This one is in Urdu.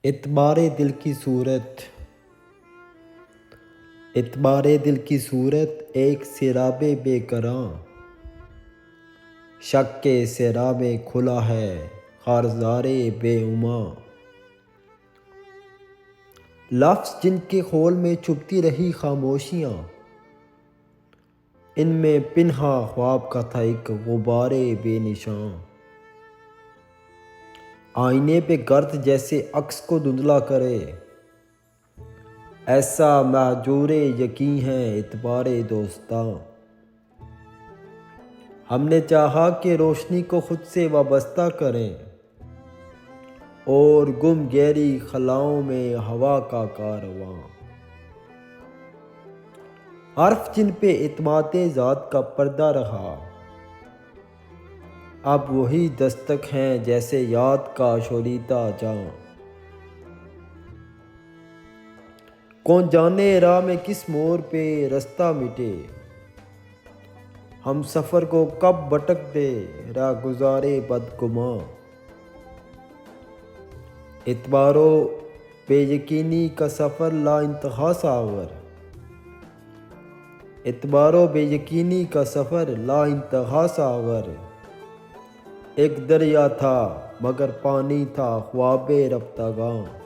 اعتبار دل کی صورت، اعتبار دل کی صورت ایک سیراب بے کراں، شک کے سیراب میں کھلا ہے خارزار بے اما۔ لفظ جن کے خول میں چھپتی رہی خاموشیاں، ان میں پنہاں خواب کا تھا ایک غبار بے نشاں۔ آئینے پہ گرد جیسے عکس کو دھندلا کرے، ایسا مہجور یقین ہے اعتبار دوستاں۔ ہم نے چاہا کہ روشنی کو خود سے وابستہ کریں، اور گم گہری خلاؤں میں ہوا کا کارواں۔ حرف جن پہ اعتماد ذات کا پردہ رہا، اب وہی دستک ہیں جیسے یاد کا شوریدہ جاں۔ کون جانے راہ میں کس موڑ پہ رستہ مٹے، ہم سفر کو کب بھٹک دے راہ گزارے بدگماں۔ اعتبار و بے یقینی کا سفر لا انتہا ساغر، اعتبار و بے یقینی کا سفر لا انتہا ساغر۔ ایک دریا تھا مگر پانی تھا خواب رفتگاں۔